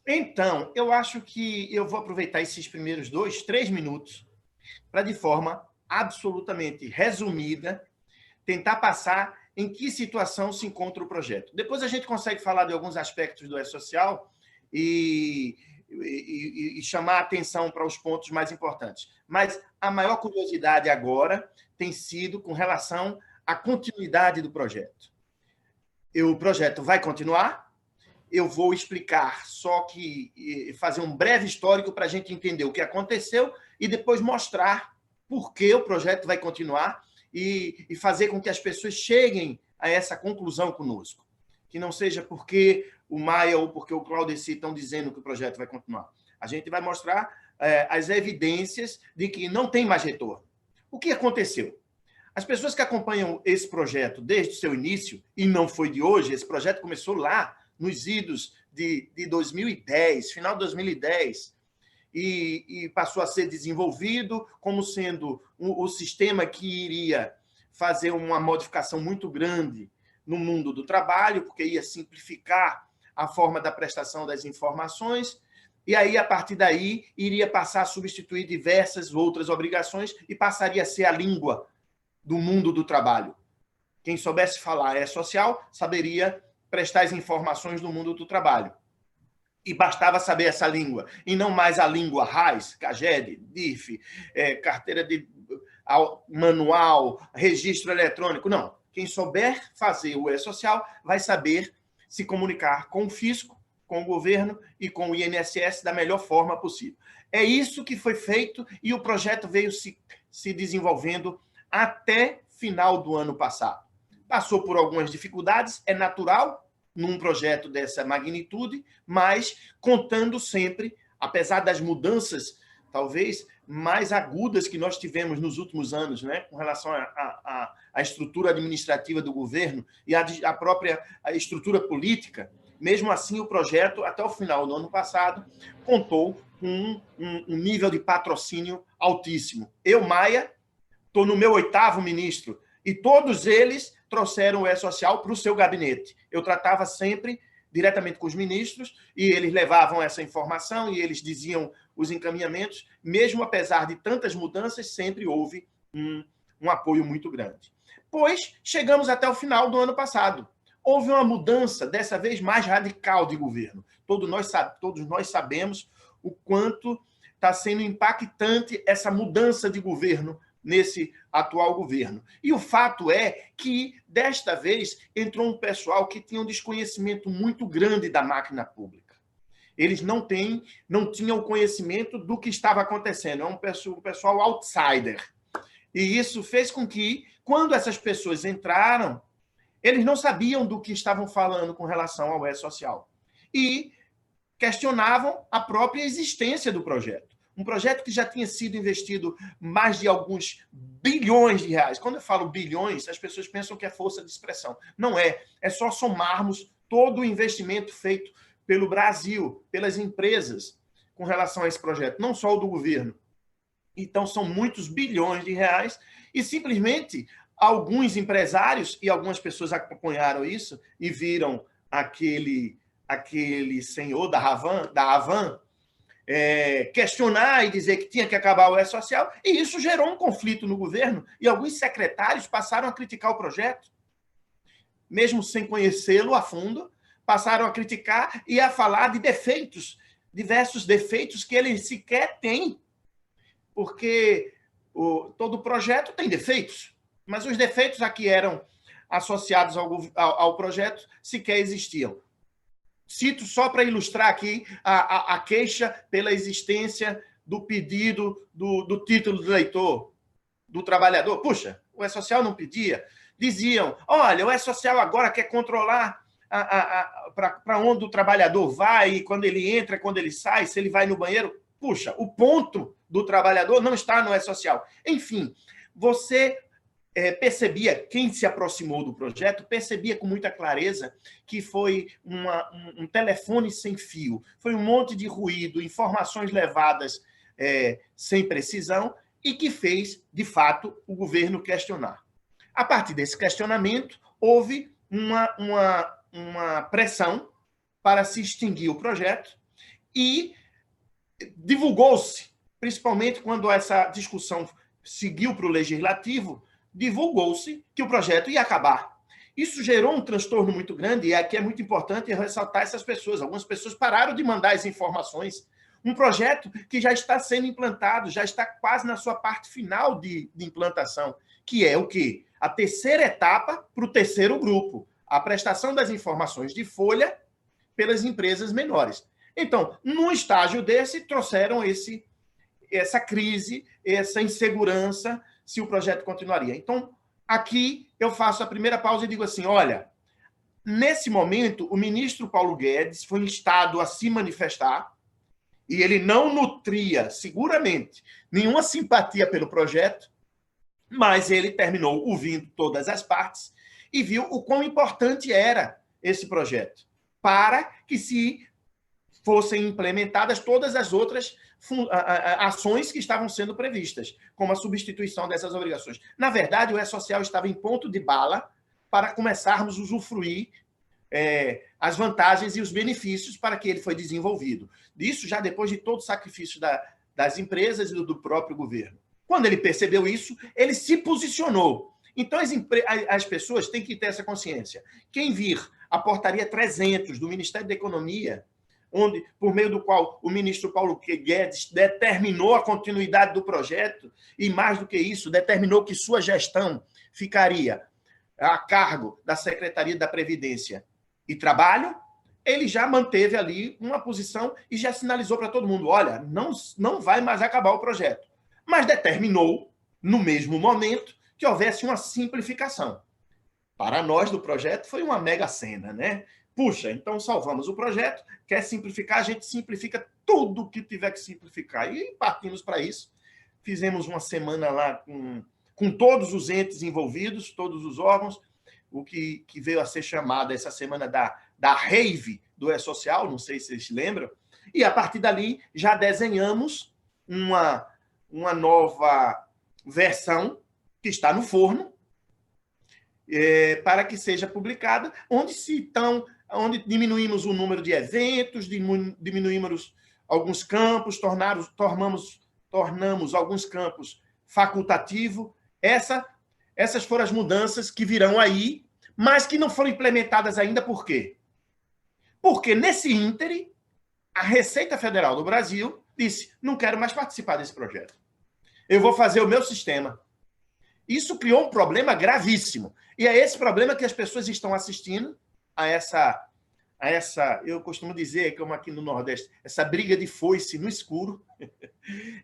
Então, eu acho que eu vou aproveitar esses primeiros 2, 3 minutos para, de forma absolutamente resumida, tentar passar em que situação se encontra o projeto. Depois a gente consegue falar de alguns aspectos do E-Social e chamar a atenção para os pontos mais importantes. Mas a maior curiosidade agora tem sido com relação à continuidade do projeto. O projeto vai continuar, eu vou explicar, só que fazer um breve histórico para a gente entender o que aconteceu e depois mostrar por que o projeto vai continuar e fazer com que as pessoas cheguem a essa conclusão conosco. Que não seja porque o Maia ou porque o Claudeci estão dizendo que o projeto vai continuar. A gente vai mostrar as evidências de que não tem mais retorno. O que aconteceu? As pessoas que acompanham esse projeto desde o seu início, e não foi de hoje, esse projeto começou lá nos idos de 2010, final de 2010, e passou a ser desenvolvido como sendo o sistema que iria fazer uma modificação muito grande no mundo do trabalho, porque ia simplificar a forma da prestação das informações, e aí, a partir daí, iria passar a substituir diversas outras obrigações e passaria a ser a língua do mundo do trabalho. Quem soubesse falar E-Social saberia prestar as informações do mundo do trabalho. E bastava saber essa língua, e não mais a língua RAIS, CAGED, DIF, carteira de manual, registro eletrônico. Não. Quem souber fazer o E-Social vai saber se comunicar com o fisco, com o governo e com o INSS da melhor forma possível. É isso que foi feito e o projeto veio se desenvolvendo até final do ano passado. Passou por algumas dificuldades, é natural num projeto dessa magnitude, mas contando sempre, apesar das mudanças, talvez, mais agudas que nós tivemos nos últimos anos, né, com relação à estrutura administrativa do governo e à própria estrutura política. Mesmo assim, o projeto, até o final do ano passado, contou com um nível de patrocínio altíssimo. Eu, Maia, estou no meu 8º ministro, e todos eles trouxeram o E-Social para o seu gabinete. Eu tratava sempre diretamente com os ministros, e eles levavam essa informação, e eles diziam os encaminhamentos, mesmo apesar de tantas mudanças, sempre houve um apoio muito grande. Pois chegamos até o final do ano passado. Houve uma mudança, dessa vez mais radical de governo. Todos nós sabemos o quanto está sendo impactante essa mudança de governo nesse atual governo. E o fato é que, desta vez, entrou um pessoal que tinha um desconhecimento muito grande da máquina pública. Eles não tinham conhecimento do que estava acontecendo. É um pessoal outsider. E isso fez com que, quando essas pessoas entraram, eles não sabiam do que estavam falando com relação ao E-Social. E questionavam a própria existência do projeto. Um projeto que já tinha sido investido mais de alguns bilhões de reais. Quando eu falo bilhões, as pessoas pensam que é força de expressão. Não é. É só somarmos todo o investimento feito pelo Brasil, pelas empresas, com relação a esse projeto, não só o do governo. Então, são muitos bilhões de reais e, simplesmente, alguns empresários, e algumas pessoas acompanharam isso e viram aquele senhor da Havan questionar e dizer que tinha que acabar o E-Social, e isso gerou um conflito no governo, e alguns secretários passaram a criticar o projeto, mesmo sem conhecê-lo a fundo, passaram a criticar e a falar de defeitos, diversos defeitos que ele sequer tem, porque todo projeto tem defeitos, mas os defeitos a que eram associados ao projeto sequer existiam. Cito só para ilustrar aqui a queixa pela existência do pedido do título do eleitor, do trabalhador. Puxa, o E-Social não pedia. Diziam, olha, o E-Social agora quer controlar para onde o trabalhador vai, quando ele entra, quando ele sai, se ele vai no banheiro. Puxa, o ponto do trabalhador não está no E-Social. Enfim, você percebia, quem se aproximou do projeto, percebia com muita clareza que foi um telefone sem fio, foi um monte de ruído, informações levadas sem precisão e que fez, de fato, o governo questionar. A partir desse questionamento, houve uma pressão para se extinguir o projeto, e divulgou-se, principalmente quando essa discussão seguiu para o legislativo, divulgou-se que o projeto ia acabar. Isso gerou um transtorno muito grande, e aqui é muito importante ressaltar essas pessoas. Algumas pessoas pararam de mandar as informações. Um projeto que já está sendo implantado, já está quase na sua parte final de implantação, que é o quê? A terceira etapa para o terceiro grupo, a prestação das informações de folha pelas empresas menores. Então, num estágio desse, trouxeram essa crise, essa insegurança, se o projeto continuaria. Então, aqui eu faço a primeira pausa e digo assim, olha, nesse momento, o ministro Paulo Guedes foi instado a se manifestar e ele não nutria, seguramente, nenhuma simpatia pelo projeto, mas ele terminou ouvindo todas as partes e viu o quão importante era esse projeto para que se fossem implementadas todas as outras ações que estavam sendo previstas, como a substituição dessas obrigações. Na verdade, o E-Social estava em ponto de bala para começarmos a usufruir as vantagens e os benefícios para que ele foi desenvolvido. Isso já depois de todo o sacrifício das empresas e do próprio governo. Quando ele percebeu isso, ele se posicionou. Então, as pessoas têm que ter essa consciência. Quem vir a portaria 300 do Ministério da Economia, por meio do qual o ministro Paulo Guedes determinou a continuidade do projeto, e mais do que isso, determinou que sua gestão ficaria a cargo da Secretaria da Previdência e Trabalho, ele já manteve ali uma posição e já sinalizou para todo mundo, olha, não vai mais acabar o projeto. Mas determinou, no mesmo momento, que houvesse uma simplificação. Para nós do projeto foi uma mega cena, né? Puxa, então salvamos o projeto, quer simplificar, a gente simplifica tudo que tiver que simplificar. E partimos para isso. Fizemos uma semana lá com todos os entes envolvidos, todos os órgãos, o que veio a ser chamada essa semana da rave do E-Social, não sei se vocês lembram, e a partir dali já desenhamos uma nova versão que está no forno, para que seja publicada, onde diminuímos o número de eventos, diminuímos alguns campos, tornamos alguns campos facultativos. Essas foram as mudanças que virão aí, mas que não foram implementadas ainda. Por quê? Porque nesse ínterim, a Receita Federal do Brasil disse, não quero mais participar desse projeto. Eu vou fazer o meu sistema. Isso criou um problema gravíssimo. E é esse problema que as pessoas estão assistindo a essa, eu costumo dizer, como aqui no Nordeste, essa briga de foice no escuro.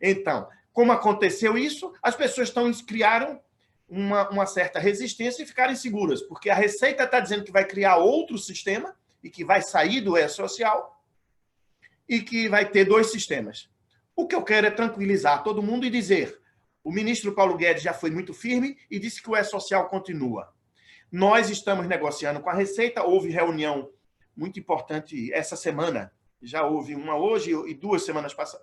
Então, como aconteceu isso, as pessoas criaram uma certa resistência e ficaram inseguras, porque a Receita está dizendo que vai criar outro sistema e que vai sair do E-Social e que vai ter 2 sistemas. O que eu quero é tranquilizar todo mundo e dizer, o ministro Paulo Guedes já foi muito firme e disse que o E-Social continua. Nós estamos negociando com a Receita, houve reunião muito importante essa semana, já houve uma hoje e 2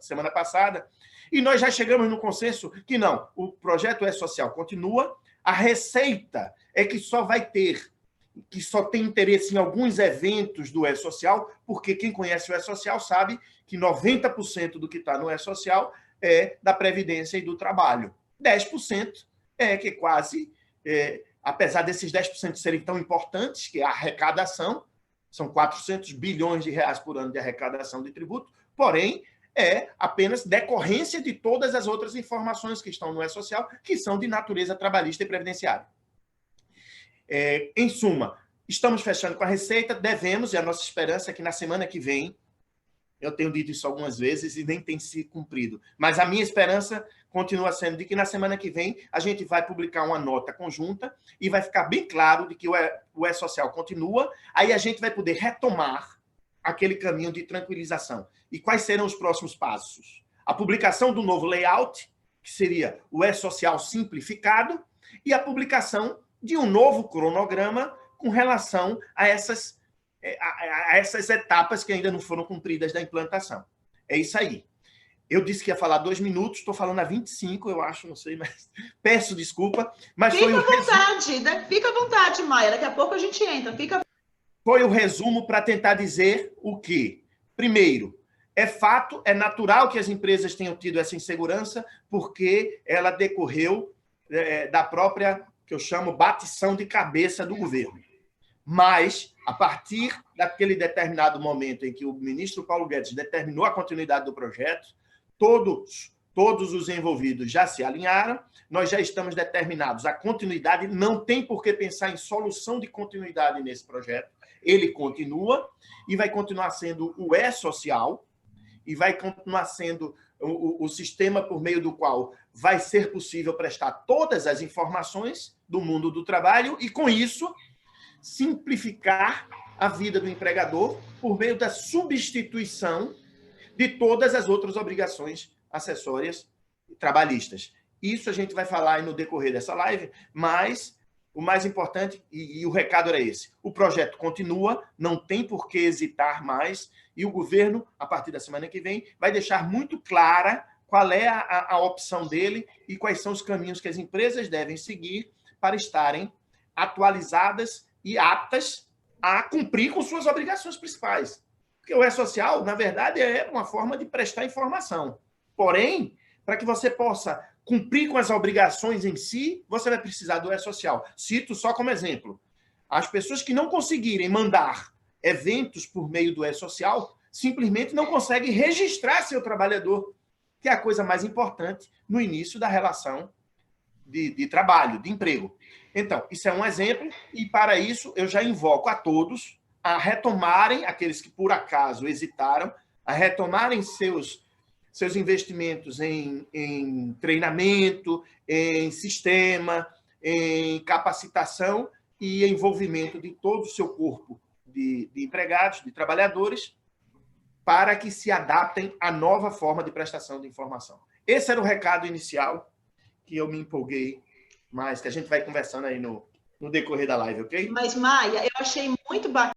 semana passada, e nós já chegamos no consenso que não, o projeto E-Social continua, a Receita é que só tem interesse em alguns eventos do E-Social, porque quem conhece o E-Social sabe que 90% do que está no E-Social é da Previdência e do Trabalho. 10% é que quase, apesar desses 10% serem tão importantes, que é a arrecadação, são 400 bilhões de reais por ano de arrecadação de tributo, porém, é apenas decorrência de todas as outras informações que estão no E-Social, que são de natureza trabalhista e previdenciária. Em suma, estamos fechando com a Receita, devemos, e a nossa esperança é que na semana que vem, eu tenho dito isso algumas vezes e nem tem se cumprido, mas a minha esperança continua sendo de que na semana que vem a gente vai publicar uma nota conjunta e vai ficar bem claro de que o E-Social continua, aí a gente vai poder retomar aquele caminho de tranquilização. E quais serão os próximos passos? A publicação do novo layout, que seria o E-Social simplificado, e a publicação de um novo cronograma com relação a essas etapas que ainda não foram cumpridas da implantação. É isso aí. Eu disse que ia falar 2 minutos, estou falando há 25, eu acho, não sei, mas peço desculpa. Mas fica à vontade, fica à vontade, Maia, daqui a pouco a gente entra. Foi o resumo para tentar dizer o quê? Primeiro, É fato, é natural que as empresas tenham tido essa insegurança, porque ela decorreu da própria, que eu chamo, batição de cabeça do governo. Mas, a partir daquele determinado momento em que o ministro Paulo Guedes determinou a continuidade do projeto, todos os envolvidos já se alinharam, nós já estamos determinados a continuidade, não tem por que pensar em solução de continuidade nesse projeto, ele continua e vai continuar sendo o E-Social e vai continuar sendo o sistema por meio do qual vai ser possível prestar todas as informações do mundo do trabalho e, com isso, simplificar a vida do empregador por meio da substituição de todas as outras obrigações acessórias trabalhistas. Isso a gente vai falar no decorrer dessa live, mas o mais importante, e o recado era esse, o projeto continua, não tem por que hesitar mais, e o governo, a partir da semana que vem, vai deixar muito clara qual é a opção dele e quais são os caminhos que as empresas devem seguir para estarem atualizadas e aptas a cumprir com suas obrigações principais. Porque o E-Social, na verdade, é uma forma de prestar informação. Porém, para que você possa cumprir com as obrigações em si, você vai precisar do E-Social. Cito só como exemplo. As pessoas que não conseguirem mandar eventos por meio do E-Social simplesmente não conseguem registrar seu trabalhador, que é a coisa mais importante no início da relação de trabalho, de emprego. Então, isso é um exemplo, e para isso eu já invoco a todos a retomarem, aqueles que por acaso hesitaram, a retomarem seus investimentos em treinamento, em sistema, em capacitação e envolvimento de todo o seu corpo de empregados, de trabalhadores, para que se adaptem à nova forma de prestação de informação. Esse era o recado inicial, que eu me empolguei, mas que a gente vai conversando aí no decorrer da live, ok? Mas, Maia, eu achei muito bacana